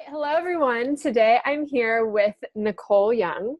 Hello everyone. Today I'm here with Nicole Young,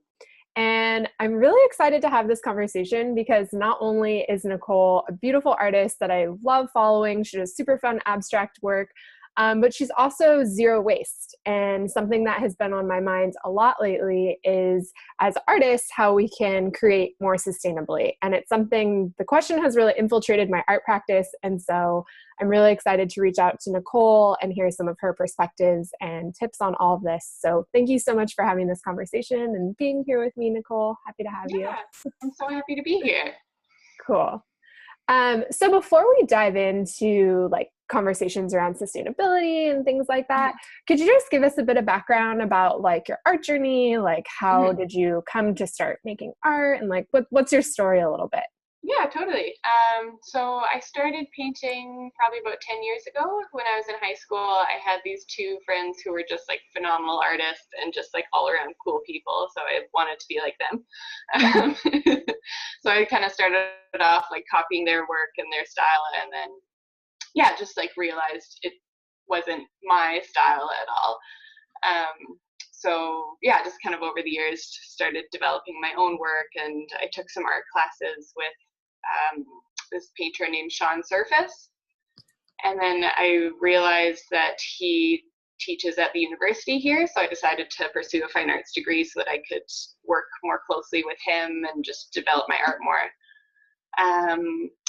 and I'm really excited to have this conversation because not only is Nicole a beautiful artist that I love following, she does super fun abstract work, but she's also zero waste. And something that has been on my mind a lot lately is, as artists, how we can create more sustainably. And it's something, the question has really infiltrated my art practice. And so I'm really excited to reach out to Nicole and hear some of her perspectives and tips on all of this. So thank you so much for having this conversation and being here with me, Nicole. Happy to have you. I'm so happy to be here. Cool. So before we dive into conversations around sustainability and things like that, could you just give us a bit of background about your art journey? How did you come to start making art, and what's your story a little bit? Yeah, totally. So I started painting probably about 10 years ago. When I was in high school, I had these two friends who were just phenomenal artists and just all around cool people. So I wanted to be like them. So I kind of started off copying their work and their style, and then just realized it wasn't my style at all. So just kind of over the years started developing my own work, and I took some art classes with this painter named Sean Surface. And then I realized that he teaches at the university here, so I decided to pursue a fine arts degree so that I could work more closely with him and just develop my art more.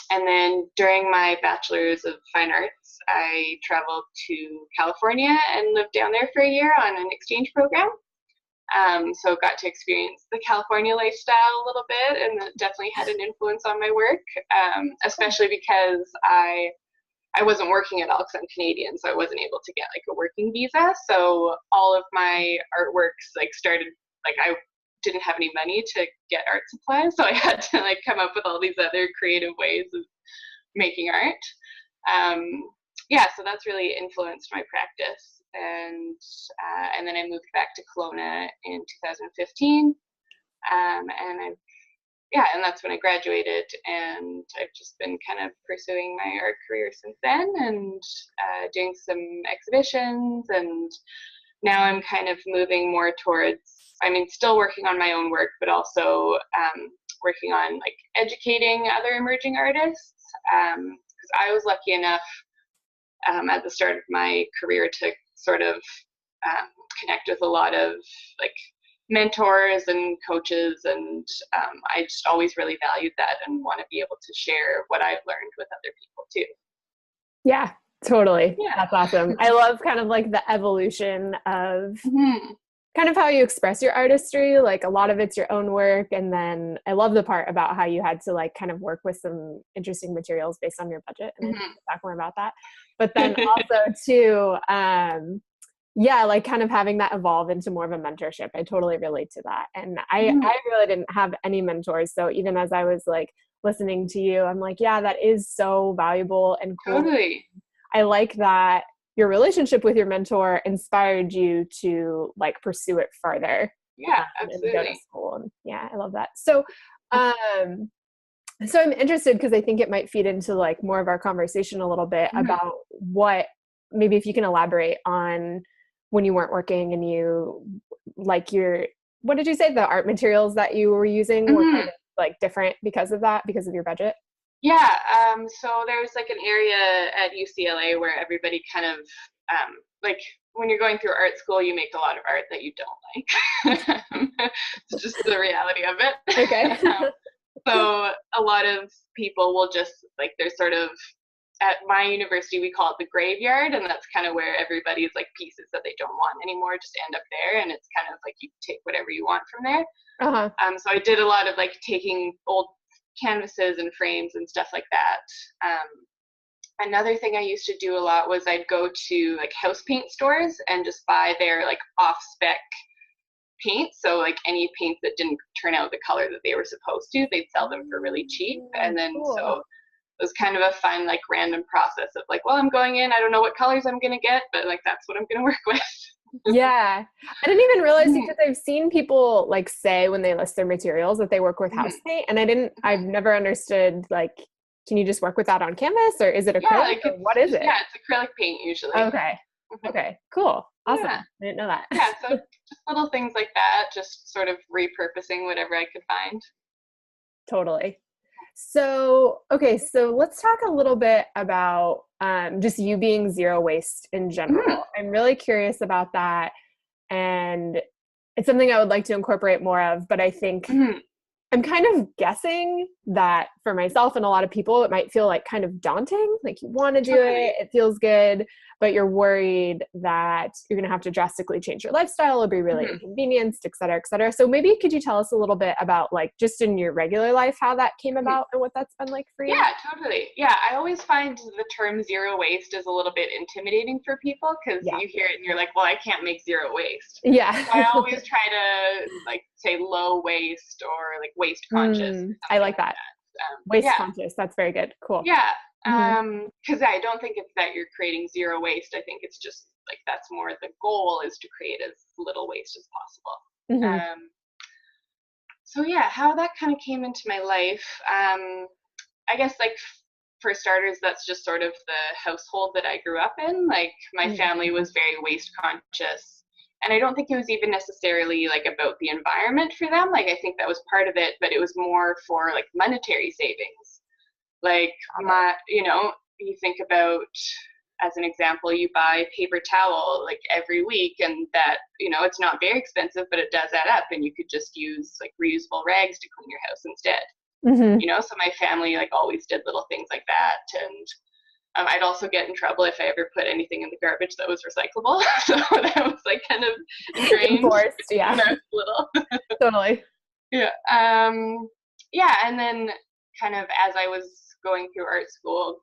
And then during my bachelor's of fine arts, I traveled to California and lived down there for a year on an exchange program. So got to experience the California lifestyle a little bit, and that definitely had an influence on my work, especially because I wasn't working at all because I'm Canadian, so I wasn't able to get a working visa. So all of my artworks started, I didn't have any money to get art supplies, so I had to come up with all these other creative ways of making art. So that's really influenced my practice. And then I moved back to Kelowna in 2015, and that's when I graduated, and I've just been kind of pursuing my art career since then, and doing some exhibitions, and now I'm kind of moving more towards, still working on my own work, but also working on educating other emerging artists, because I was lucky enough at the start of my career to sort of connect with a lot of mentors and coaches, and I just always really valued that and want to be able to share what I've learned with other people too. Yeah, totally. Yeah. That's awesome. I love kind of the evolution of kind of how you express your artistry. A lot of it's your own work, and then I love the part about how you had to kind of work with some interesting materials based on your budget, and I can talk more about that. But then also too, kind of having that evolve into more of a mentorship. I totally relate to that. And I really didn't have any mentors. So even as I was listening to you, I'm that is so valuable and cool. Totally. I like that your relationship with your mentor inspired you to pursue it farther. Yeah, absolutely. And go to school. And I love that. So, so I'm interested because I think it might feed into more of our conversation a little bit about maybe if you can elaborate on when you weren't working and you what did you say, the art materials that you were using were kind of different because of that, because of your budget? Yeah, so there's an area at UCLA where everybody kind of when you're going through art school, you make a lot of art that you don't like. It's just the reality of it. Okay. So a lot of people will just they're sort of, at my university we call it the graveyard, and that's kind of where everybody's pieces that they don't want anymore just end up there, and it's kind of you take whatever you want from there. So I did a lot of taking old canvases and frames and stuff like that. Another thing I used to do a lot was I'd go to house paint stores and just buy their off spec paint. So any paint that didn't turn out the color that they were supposed to, they'd sell them for really cheap. And then so it was kind of a fun random process of well, I'm going in, I don't know what colors I'm gonna get, but that's what I'm gonna work with. Yeah, I didn't even realize, because I've seen people say when they list their materials that they work with house paint, and I've never understood can you just work with that on canvas, or is it acrylic? Or what is it? Yeah, it's acrylic paint usually. Okay. Okay, cool. Awesome. Yeah. I didn't know that. Yeah. So just little things like that, just sort of repurposing whatever I could find. Totally. So, okay, so let's talk a little bit about just you being zero waste in Mhm. general. I'm really curious about that. And it's something I would like to incorporate more of, but I think Mhm. I'm kind of guessing that for myself and a lot of people, it might feel like kind of daunting. Like you want to do it, Totally. it feels good, but you're worried that you're going to have to drastically change your lifestyle or be really Mhm. inconvenienced, et cetera, et cetera. So maybe could you tell us a little bit about like just in your regular life, how that came Mhm. about and what that's been like for you? Yeah, totally. Yeah, I always find the term zero waste is a little bit intimidating for people because Yeah. you hear it and you're like, well, I can't make zero waste. Yeah. So I always try to like say low waste or like waste conscious or I something like like that. that. Waste Yeah, conscious. That's very good. Cool. yeah. Hmm. Because I don't think it's that you're creating zero waste. I think it's just like that's more the goal is to create as little waste as possible. Hmm. So yeah, how that kind of came into my life. I guess like for starters, that's just sort of the household that I grew up in. Like my family was very waste conscious. And I don't think it was even necessarily like about the environment for them. Like I think that was part of it, but it was more for like monetary savings. Like Got it. you think about as an example, you buy paper towel like every week and that, it's not very expensive, but it does add up and you could just use like reusable rags to clean your house instead. Hmm. So my family like always did little things like that. And I'd also get in trouble if I ever put anything in the garbage that was recyclable. So that was like kind of ingrained Enforced. when Yeah. I was little. Totally. Yeah. Yeah. And then kind of as I was going through art school,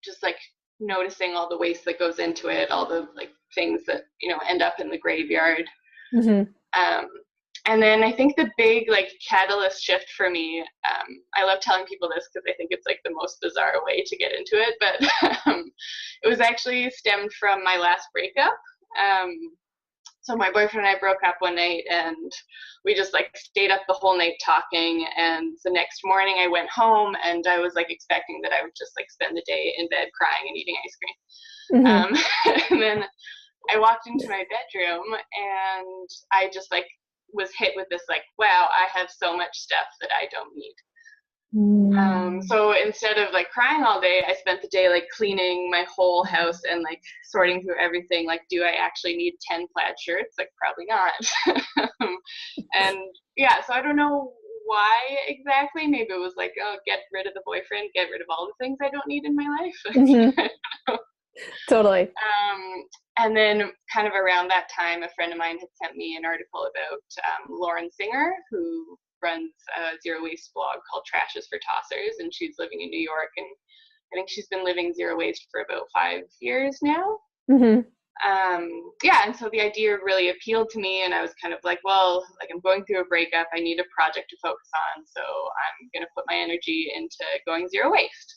just like noticing all the waste that goes into it, all the like things that, end up in the graveyard. Hmm. Um, and then I think the big like catalyst shift for me, I love telling people this because I think it's like the most bizarre way to get into it, but it was actually stemmed from my last breakup. Um, so my boyfriend and I broke up one night and we just like stayed up the whole night talking. And the next morning I went home and I was like expecting that I would just like spend the day in bed crying and eating ice cream. Hmm. And then I walked into my bedroom and I just like was hit with this like, wow, I have so much stuff that I don't need. Mm. So instead of like crying all day, I spent the day like cleaning my whole house and like sorting through everything. Like, do I actually need 10 plaid shirts? Like, probably not. And yeah, so I don't know why exactly. Maybe it was like, oh, get rid of the boyfriend, get rid of all the things I don't need in my Hmm. life. Totally. And then kind of around that time, a friend of mine had sent me an article about Lauren Singer, who runs a zero waste blog called Trashes for Tossers, and she's living in New York, and I think she's been living zero waste for about 5 years now. Hmm. Yeah, and so the idea really appealed to me, and I was kind of like, well, like I'm going through a breakup, I need a project to focus on, so I'm going to put my energy into going zero waste.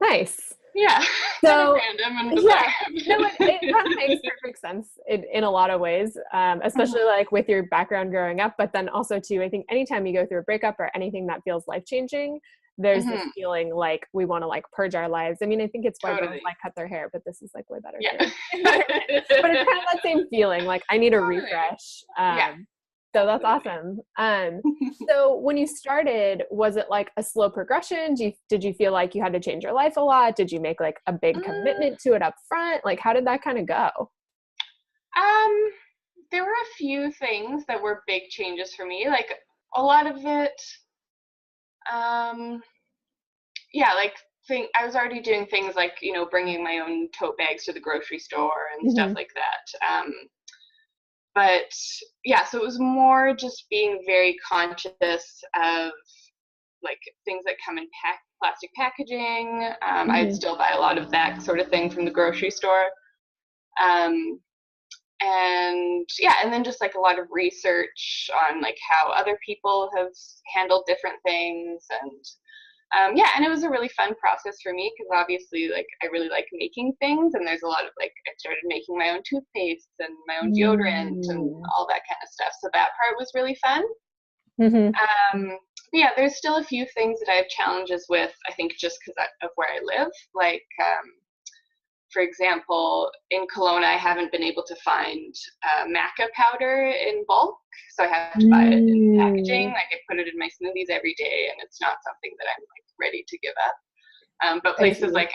Nice. Yeah, kind of So, random and bizarre. yeah, no, it kind of makes perfect sense in a lot of ways, especially like with your background growing up. But then also, too, I think anytime you go through a breakup or anything that feels life changing, there's this Mm-hmm. feeling like we want to like purge our lives. I mean, I think it's why girls Totally. like cut their hair, but this is like way better Yeah. too. But it's kind of that same feeling like I need a Totally. refresh. Yeah, So that's absolutely. awesome. So when you started, was it like a slow progression? Did you feel like you had to change your life a lot? Did you make like a big Mm, commitment to it up front? Like how did that kind of go? um, there were a few things that were big changes for me. Like a lot of it, um, yeah, like I was already doing things like bringing my own tote bags to the grocery store and stuff Hmm. like that. But yeah, so it was more just being very conscious of like things that come in plastic packaging. I'd Hmm. still buy a lot of that sort of thing from the grocery store. Um, and yeah, and then just like a lot of research on like how other people have handled different things. And yeah, and it was a really fun process for me because obviously like I really like making things, and there's a lot of like I started making my own toothpaste and my own deodorant and Hmm. all that kind of stuff, so that part was really fun. Hmm. Yeah, there's still a few things that I have challenges with, I think just because of where I live. Like for example, in Kelowna, I haven't been able to find maca powder in bulk, so I have to buy it in packaging. Like I put it in my smoothies every day, and it's not something that I'm like ready to give up. But places like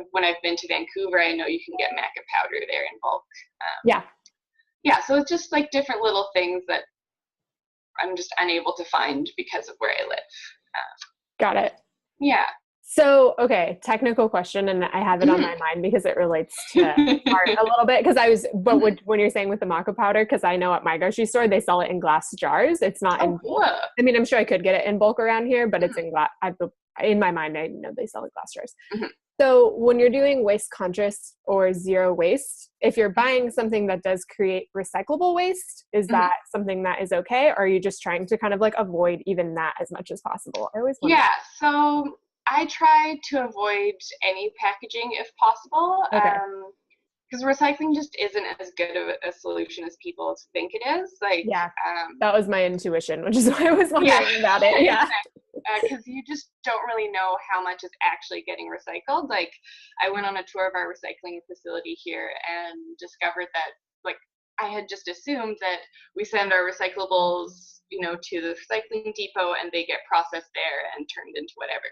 when I've been to Vancouver, I know you can get maca powder there in bulk. Yeah, so it's just like different little things that I'm just unable to find because of where I live. Got it. Yeah. So, okay, technical question, and I have it on my mind because it relates to art a little bit. Because but when you're saying with the maca powder, because I know at my grocery store they sell it in glass jars. It's not in bulk. I mean, I'm sure I could get it in bulk around here, but it's in glass. In my mind, I know they sell it in glass jars. So, when you're doing waste conscious or zero waste, if you're buying something that does create recyclable waste, is that something that is okay, or are you just trying to kind of like avoid even that as much as possible? I always wonder. Yeah. So I try to avoid any packaging if possible, because recycling just isn't as good of a solution as people think it is. Like, that was my intuition, which is why I was wondering about it. Yeah, because you just don't really know how much is actually getting recycled. Like, I went on a tour of our recycling facility here and discovered that, like, I had just assumed that we send our recyclables, to the recycling depot and they get processed there and turned into whatever.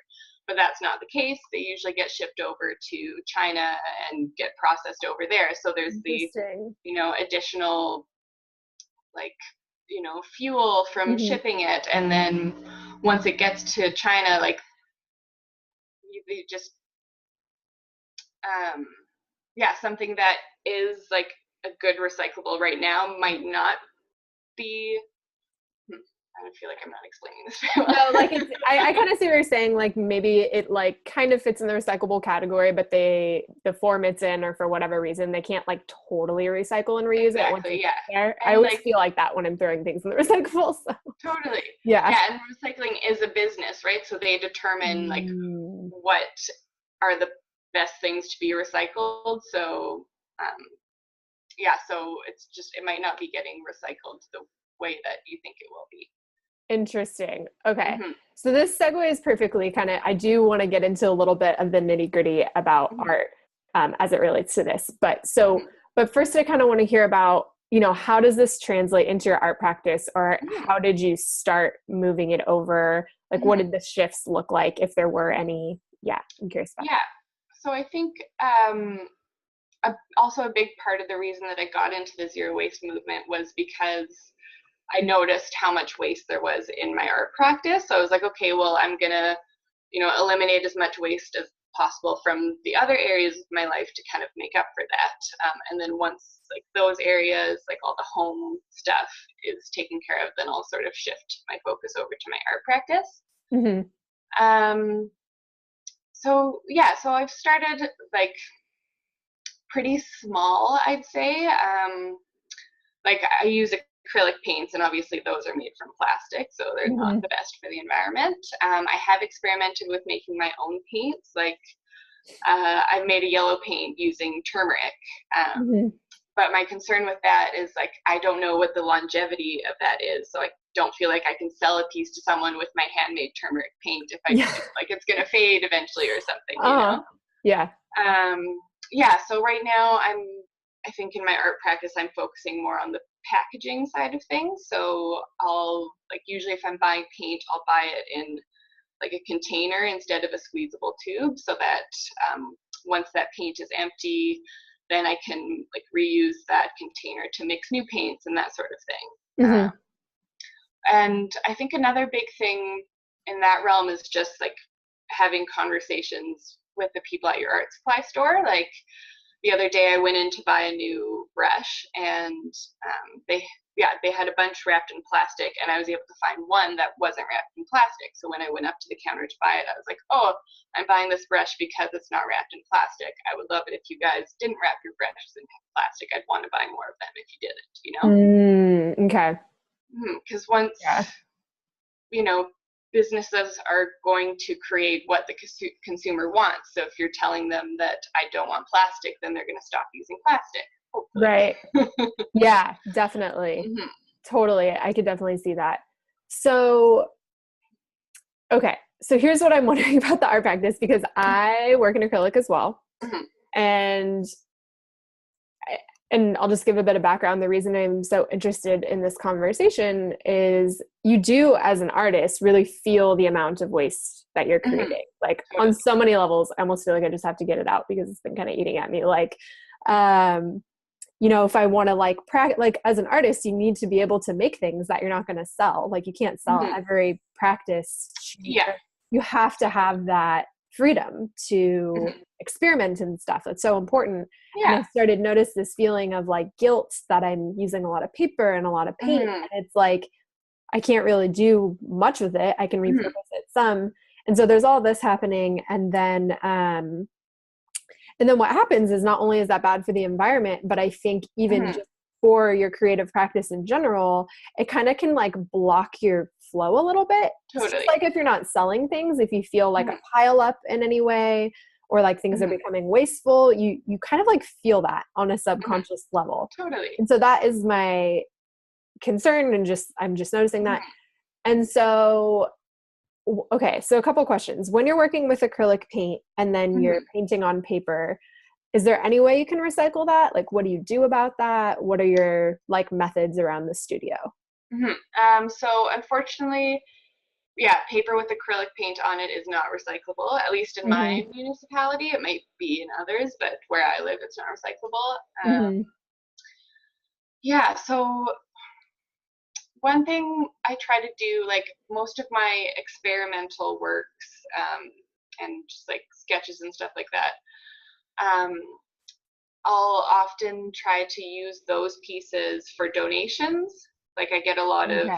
But that's not the case. They usually get shipped over to China and get processed over there. So there's the, additional, like, fuel from shipping it. And then once it gets to China, like, they just, something that is like a good recyclable right now might not be. I feel like I'm not explaining this very well. No, like I kind of see what you're saying. Like maybe it like kind of fits in the recyclable category, but the form it's in, or for whatever reason, they can't like totally recycle and reuse it once it's there. I always feel like that when I'm throwing things in the recyclable. So. Totally. Yeah. And recycling is a business, right? So they determine like what are the best things to be recycled. So so it might not be getting recycled the way that you think it will be. Interesting. Okay. So this segues perfectly I do want to get into a little bit of the nitty gritty about art as it relates to this. But first I kind of want to hear about, how does this translate into your art practice, or how did you start moving it over? Like what did the shifts look like, if there were any? Yeah, I'm curious about that. So I think also a big part of the reason that I got into the zero waste movement was because I noticed how much waste there was in my art practice. So I was like, okay, well, I'm going to, eliminate as much waste as possible from the other areas of my life to kind of make up for that. And then once like those areas, like all the home stuff is taken care of, then I'll sort of shift my focus over to my art practice. So I've started like pretty small, I'd say. Like I use acrylic paints, and obviously those are made from plastic, so they're not the best for the environment. I have experimented with making my own paints. Like I've made a yellow paint using turmeric. But my concern with that is like I don't know what the longevity of that is, so I don't feel like I can sell a piece to someone with my handmade turmeric paint if I like it's gonna fade eventually or something. So right now I think in my art practice I'm focusing more on the packaging side of things. So I'll usually if I'm buying paint, I'll buy it in like a container instead of a squeezable tube, so that once that paint is empty, then I can reuse that container to mix new paints and that sort of thing. And I think another big thing in that realm is just having conversations with the people at your art supply store. Like the other day I went in to buy a new brush, and they had a bunch wrapped in plastic, and I was able to find one that wasn't wrapped in plastic. So when I went up to the counter to buy it, I was like, oh, I'm buying this brush because it's not wrapped in plastic. I would love it if you guys didn't wrap your brushes in plastic. I'd want to buy more of them if you didn't, Okay. Because once, businesses are going to create what the consumer wants. So if you're telling them that I don't want plastic, then they're going to stop using plastic. Hopefully. Right. Yeah, definitely. Totally. I could definitely see that. So, okay. So here's what I'm wondering about the art practice, because I work in acrylic as well. And and I'll just give a bit of background. The reason I'm so interested in this conversation is you do, as an artist, really feel the amount of waste that you're creating. Like on so many levels, I almost feel like I just have to get it out because it's been kind of eating at me. Like, if I want to like as an artist, you need to be able to make things that you're not going to sell. Like you can't sell every practice. Yeah. You have to have that freedom to experiment and stuff. That's so important. Yeah. And I started notice this feeling of like guilt that I'm using a lot of paper and a lot of paint. And it's like, I can't really do much with it. I can repurpose it some. And so there's all this happening. And then what happens is not only is that bad for the environment, but I think even just for your creative practice in general, it kind of can like block your flow a little bit. Totally. It's just like if you're not selling things, if you feel like a pile up in any way, or like things are becoming wasteful, you kind of like feel that on a subconscious level. Totally. And so that is my concern, and I'm just noticing that. And so, okay, so a couple questions. When you're working with acrylic paint and then you're painting on paper, is there any way you can recycle that? Like, what do you do about that? What are your like methods around the studio? So unfortunately, paper with acrylic paint on it is not recyclable, at least in my municipality. It might be in others, but where I live, it's not recyclable. So one thing I try to do, like most of my experimental works and just like sketches and stuff like that, I'll often try to use those pieces for donations. Like I get a lot of,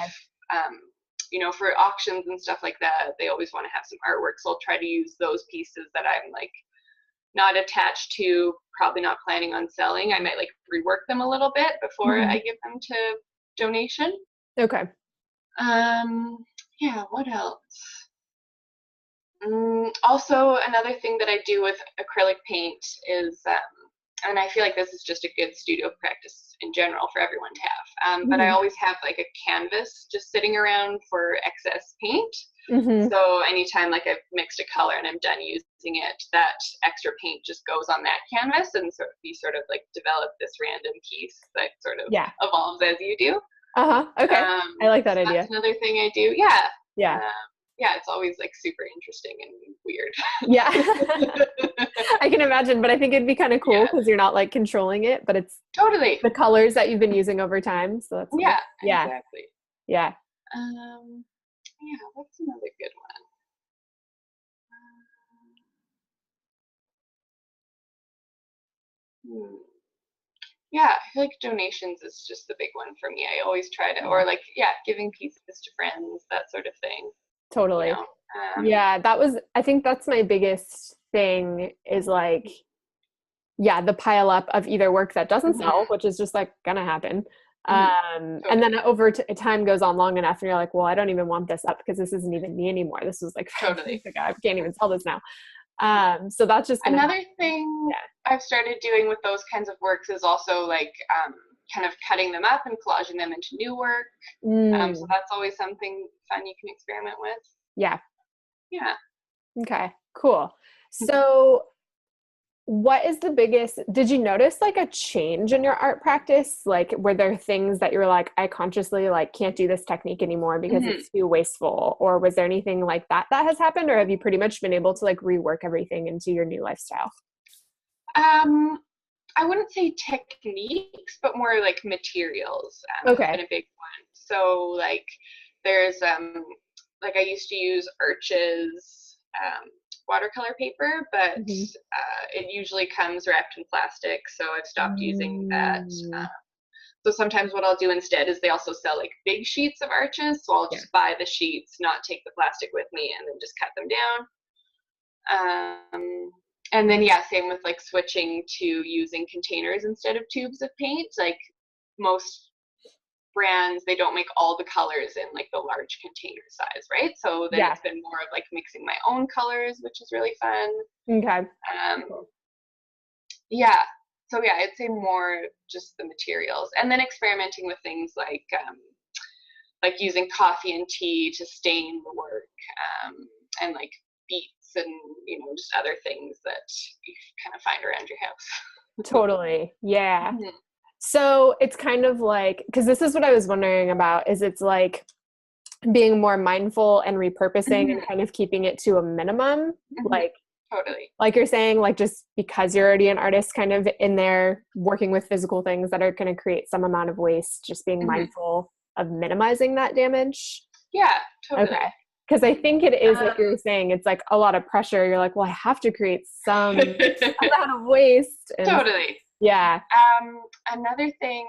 for auctions and stuff like that, they always want to have some artwork. So I'll try to use those pieces that I'm like not attached to, probably not planning on selling. I might like rework them a little bit before I give them to donation. Okay. What else? Also, another thing that I do with acrylic paint is, and I feel like this is just a good studio practice in general for everyone to have, but I always have like a canvas just sitting around for excess paint. So anytime like I've mixed a color and I'm done using it, that extra paint just goes on that canvas, and you sort of like develop this random piece that sort of evolves as you do. Okay. I like that idea. That's another thing I do. It's always like super interesting and weird. I can imagine, but I think it'd be kind of cool because you're not like controlling it, but it's totally the colors that you've been using over time. So that's cool. Exactly. Yeah. What's another good one? I feel like donations is just the big one for me. I always try to, or like, giving pieces to friends, that sort of thing. Totally. I think that's my biggest thing is like, the pile up of either work that doesn't sell, which is just like gonna happen. And then over time goes on long enough and you're like, well, I don't even want this up because this isn't even me anymore. This was like, totally. I can't even sell this now. So that's just another thing I've started doing with those kinds of works is also like kind of cutting them up and collaging them into new work. So that's always something fun you can experiment with. Yeah. Okay, cool. Mm-hmm. So what is the biggest, did you notice like a change in your art practice? Like, were there things that you were like, I consciously like can't do this technique anymore because it's too wasteful? Or was there anything like that has happened? Or have you pretty much been able to like rework everything into your new lifestyle? I wouldn't say techniques, but more like materials. Has been a big one. So like there's like I used to use Arches watercolor paper, but it usually comes wrapped in plastic, so I've stopped using that. So sometimes what I'll do instead is they also sell like big sheets of Arches, so I'll just buy the sheets, not take the plastic with me, and then just cut them down. And then same with like switching to using containers instead of tubes of paint. Like most brands, they don't make all the colors in like the large container size, right? So then it's been more of like mixing my own colors, which is really fun. Okay. So I'd say more just the materials, and then experimenting with things like using coffee and tea to stain the work, and like beets and, just other things that you kind of find around your house. Totally. Yeah. Mhm. So it's kind of like, because this is what I was wondering about, is it's like being more mindful and repurposing and kind of keeping it to a minimum, like Totally. like you're saying, like just because you're already an artist kind of in there working with physical things that are going to create some amount of waste, just being mindful of minimizing that damage. Yeah, totally. Okay. Because I think it is like you're saying, it's like a lot of pressure. You're like, well, I have to create some amount of waste. And Totally. yeah. Another thing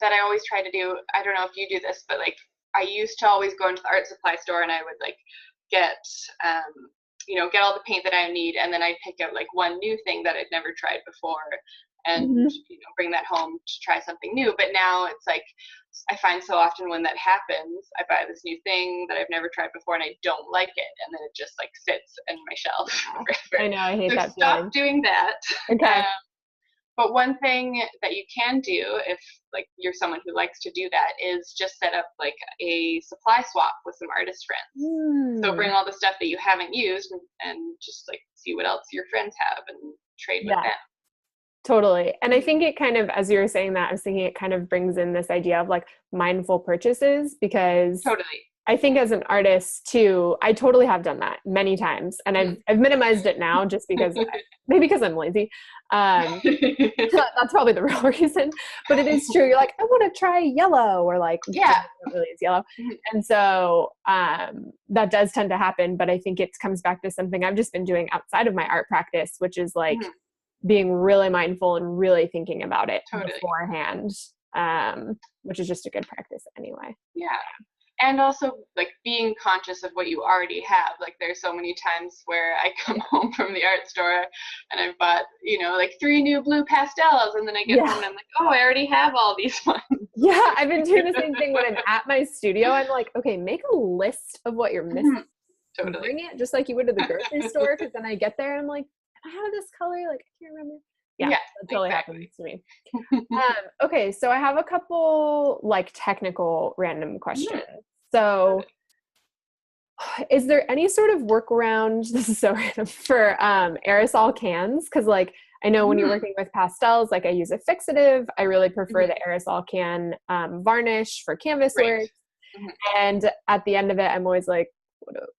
that I always try to do, I don't know if you do this, but like I used to always go into the art supply store and I would like get get all the paint that I need, and then I'd pick out like one new thing that I'd never tried before and bring that home to try something new. But now it's like I find so often when that happens, I buy this new thing that I've never tried before and I don't like it, and then it just like sits in my shelf forever. I know, I hate so that stop feeling. doing that. Okay. But one thing that you can do if like you're someone who likes to do that is just set up like a supply swap with some artist friends. So bring all the stuff that you haven't used and just like see what else your friends have and trade with them. Totally. And I think it kind of, as you were saying that, I was thinking it kind of brings in this idea of like mindful purchases, because I think as an artist too, I totally have done that many times, and I've minimized it now just because maybe because I'm lazy. That's probably the real reason, but it is true. You're like, I want to try yellow, or like, not really is yellow. And so that does tend to happen, but I think it comes back to something I've just been doing outside of my art practice, which is like being really mindful and really thinking about it beforehand, which is just a good practice anyway. Yeah. And also like being conscious of what you already have. Like there's so many times where I come home from the art store and I've bought, like 3 new blue pastels, and then I get home and I'm like, oh, I already have all these ones. Yeah, I've been doing the same thing when I'm at my studio. I'm like, okay, make a list of what you're missing. Totally. Bring it just like you would to the grocery store, because then I get there and I'm like, I have this color, like I can't remember. Yeah, that totally happens to me. Okay, so I have a couple like technical random questions. So is there any sort of workaround, this is so random, for aerosol cans? Because like I know when you're working with pastels, like I use a fixative. I really prefer the aerosol can varnish for canvas work. And at the end of it, I'm always like,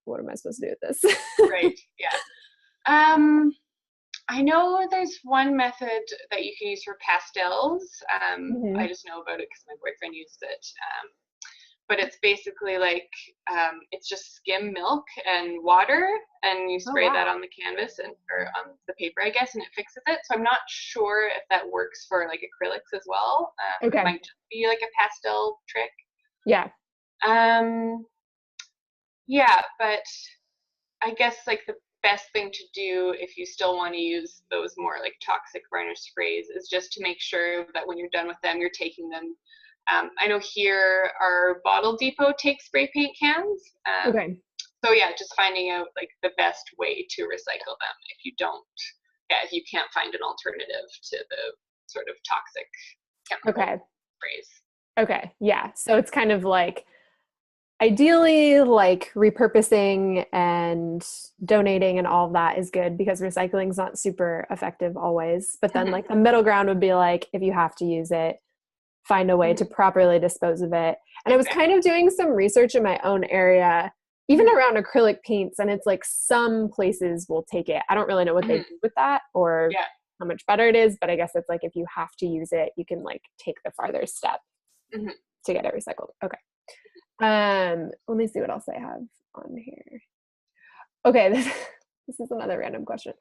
what am I supposed to do with this? Right, yeah. I know there's one method that you can use for pastels. I just know about it because my boyfriend uses it. But it's basically like, it's just skim milk and water, and you spray that on the canvas or on the paper, I guess, and it fixes it. So I'm not sure if that works for like acrylics as well. It might just be like a pastel trick. Yeah. Yeah, but I guess like the best thing to do if you still want to use those more like toxic varnish sprays is just to make sure that when you're done with them, you're taking them. I know here our Bottle Depot takes spray paint cans. So yeah, just finding out like the best way to recycle them if you can't find an alternative to the sort of toxic chemical sprays. Okay, yeah. So it's kind of like ideally like repurposing and donating and all of that is good, because recycling is not super effective always. But then like the middle ground would be like, if you have to use it, find a way to properly dispose of it. And I was kind of doing some research in my own area, even around acrylic paints, and it's like some places will take it. I don't really know what they do with that or how much better it is, but I guess it's like if you have to use it, you can like take the farther step to get it recycled. Okay. Let me see what else I have on here. Okay, this is another random question.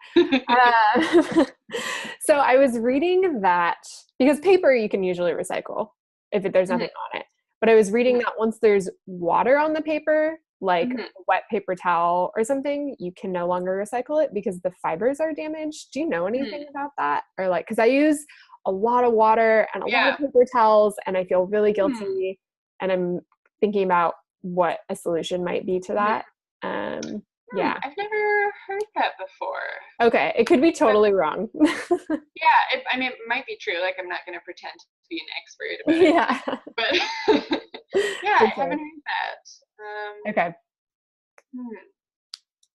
So I was reading that, because paper you can usually recycle if there's nothing on it. But I was reading that once there's water on the paper, like a wet paper towel or something, you can no longer recycle it because the fibers are damaged. Do you know anything about that? Or like, because I use a lot of water and a lot of paper towels, and I feel really guilty, and I'm thinking about what a solution might be to that. Yeah. I've never heard that before. Okay. It could be totally wrong. It might be true. Like, I'm not going to pretend to be an expert about it. Yeah. But I haven't heard that. Okay.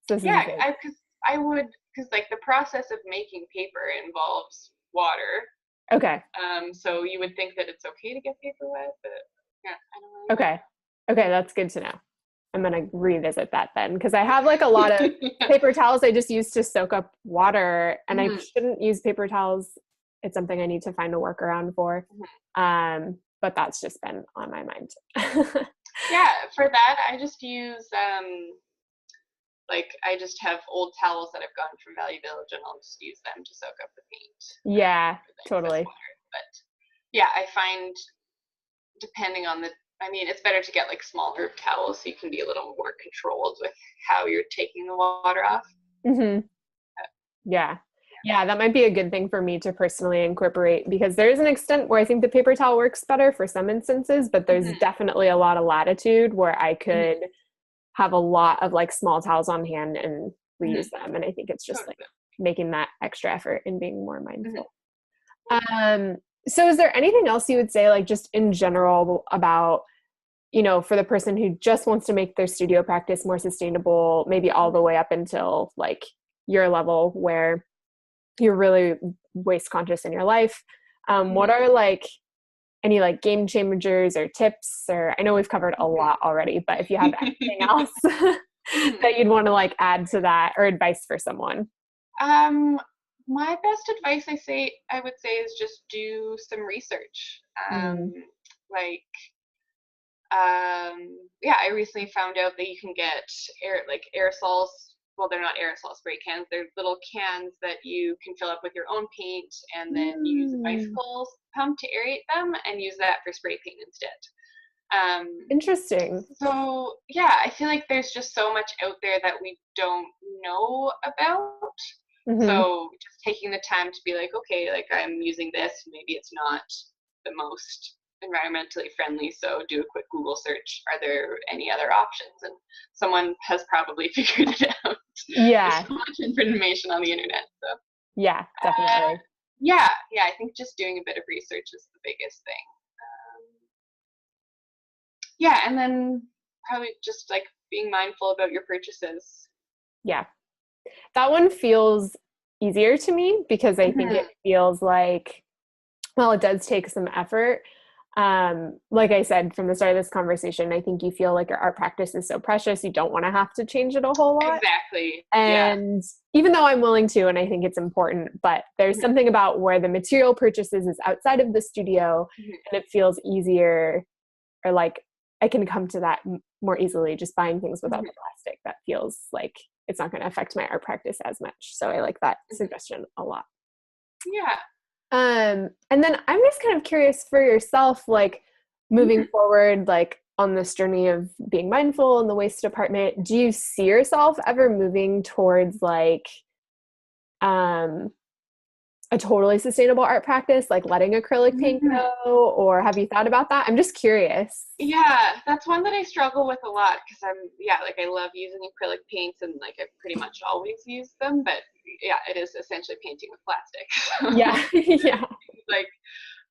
So because I would, because like the process of making paper involves water. Okay. So you would think that it's okay to get paper wet, but yeah, I don't really Okay. Okay, that's good to know. I'm gonna revisit that then, because I have like a lot of paper towels I just use to soak up water, and I shouldn't use paper towels. It's something I need to find a workaround for. But that's just been on my mind. Yeah, for that I just use like I just have old towels that I've gotten from Value Village, and I'll just use them to soak up the paint. Yeah, totally. But yeah, I find depending on I mean, it's better to get like smaller towels so you can be a little more controlled with how you're taking the water off. Yeah. Yeah, that might be a good thing for me to personally incorporate, because there is an extent where I think the paper towel works better for some instances, but there's definitely a lot of latitude where I could have a lot of like small towels on hand and reuse them. And I think it's just like making that extra effort and being more mindful. So is there anything else you would say, like just in general about, you know, for the person who just wants to make their studio practice more sustainable, maybe all the way up until like your level where you're really waste conscious in your life? What are like any like game changers or tips, or I know we've covered a lot already, but if you have anything else that you'd want to like add to that, or advice for someone? My best advice I would say is just do some research. Like yeah, I recently found out that you can get aerosols. Well, they're not aerosol spray cans. They're little cans that you can fill up with your own paint, and then use a bicycle pump to aerate them and use that for spray paint instead. Interesting. So yeah, I feel like there's just so much out there that we don't know about. So just taking the time to be like, okay, like I'm using this, maybe it's not the most environmentally friendly, so do a quick Google search. Are there any other options? And someone has probably figured it out. Yeah. There's so much information on the internet. So yeah, definitely. Yeah, I think just doing a bit of research is the biggest thing. Yeah, and then probably just like being mindful about your purchases. Yeah. That one feels easier to me, because I think it feels like, well, it does take some effort. Like I said from the start of this conversation, I think you feel like your art practice is so precious, you don't want to have to change it a whole lot. Exactly. And even though I'm willing to, and I think it's important, but there's something about where the material purchases is outside of the studio, and it feels easier, or like I can come to that more easily just buying things without the plastic. That feels like it's not going to affect my art practice as much. So I like that suggestion a lot. Yeah. And then I'm just kind of curious for yourself, like moving forward, like on this journey of being mindful in the waste department, do you see yourself ever moving towards like a totally sustainable art practice, like letting acrylic paint go, or have you thought about that? I'm just curious. Yeah, that's one that I struggle with a lot, because like I love using acrylic paints, and like I pretty much always use them, but yeah, it is essentially painting with plastic. Yeah. Yeah. Like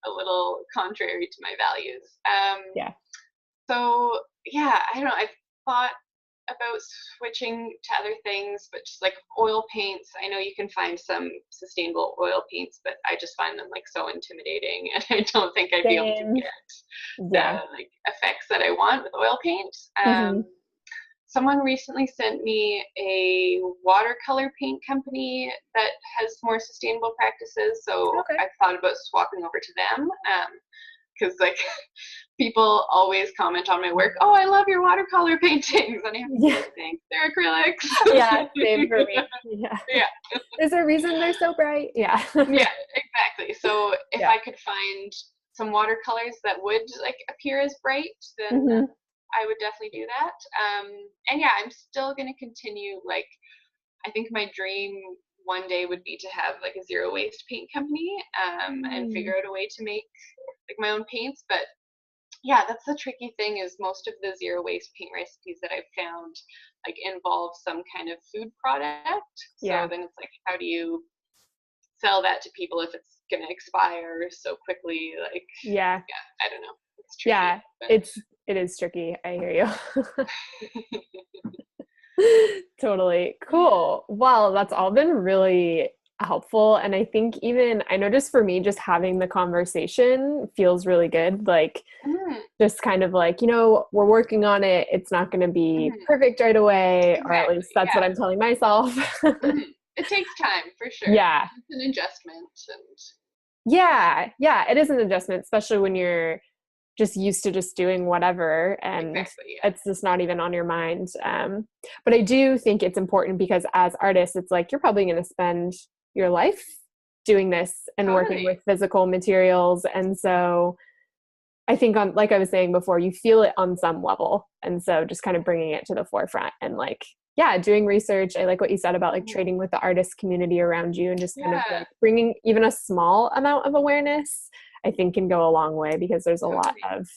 a little contrary to my values. Yeah. So yeah, I don't know. I've thought about switching to other things, but just like oil paints. I know you can find some sustainable oil paints, but I just find them like so intimidating, and I don't think I'd be able to get the like effects that I want with oil paint. Someone recently sent me a watercolor paint company that has more sustainable practices, so I've thought about swapping over to them, because like people always comment on my work, oh, I love your watercolor paintings, and I have to say, thanks, they're acrylics. Yeah, same for me. Yeah. There's a reason they're so bright. Yeah. Yeah, exactly. So if I could find some watercolors that would like appear as bright, then I would definitely do that. And yeah, I'm still going to continue. Like, I think my dream one day would be to have like a zero waste paint company, and figure out a way to make like my own paints. But yeah, that's the tricky thing, is most of the zero waste paint recipes that I've found like involve some kind of food product. So then it's like, how do you sell that to people if it's going to expire so quickly? Like, I don't know. It's tricky. Yeah, it is tricky. I hear you. Totally. Cool. Well, that's all been really helpful. And I think even, I know just for me, just having the conversation feels really good. Like, Mhm, just kind of like, we're working on it. It's not going to be mhm. perfect right away, or at least Exactly. that's what Yeah. I'm telling myself. It takes time for sure. Yeah. It's an adjustment and Yeah. Yeah. It is an adjustment, especially when you're just used to just doing whatever and exactly. Yeah. it's just not even on your mind. But I do think it's important because as artists, it's like you're probably going to spend your life doing this and working Totally. with physical materials. And so I think on, like I was saying before, you feel it on some level. And so just kind of bringing it to the forefront and like, yeah, doing research. I like what you said about like Mhm. trading with the artist community around you and just kind of Yeah. like bringing even a small amount of awareness, I think can go a long way because there's a lot Totally. of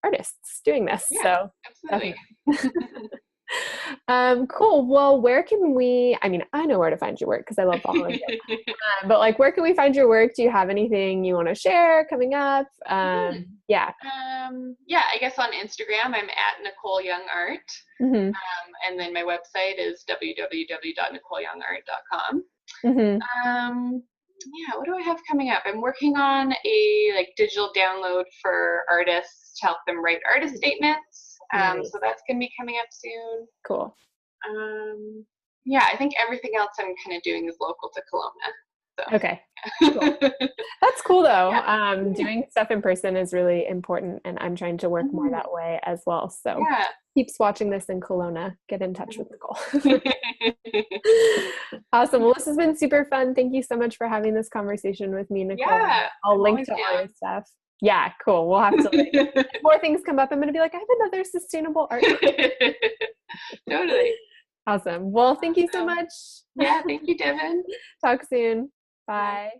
artists doing this. Yeah. So Absolutely. definitely. Cool. Well, where can we, I mean, I know where to find your work because I love following you. But like, where can we find your work? Do you have anything you want to share coming up? Mhm. Yeah. Yeah, I guess on Instagram I'm at Nicole Young Art. Hmm. And then my website is www.nicoleyoungart.com. Hmm. Yeah, what do I have coming up? I'm working on a like digital download for artists to help them write artist statements. Nice. So that's gonna be coming up soon. Cool. Um, yeah, I think everything else I'm kind of doing is local to Okay. Kelowna. Cool. So That's cool though. yeah. Doing stuff in person is really important, and I'm trying to work more Mhm. that way as well. So Yeah. keeps watching this in Kelowna. Get in touch with Nicole. Mhm. Awesome. Well, this has been super fun. Thank you so much for having this conversation with me, Nicole. Yeah, I'll I'm link always to all your down. stuff. Yeah, cool. We'll have to like, if more things come up, I'm going to be like, I have another sustainable art. Totally. Awesome. Well, thank you so Awesome. much. Yeah, thank you, Devin. Talk soon. Bye. Bye.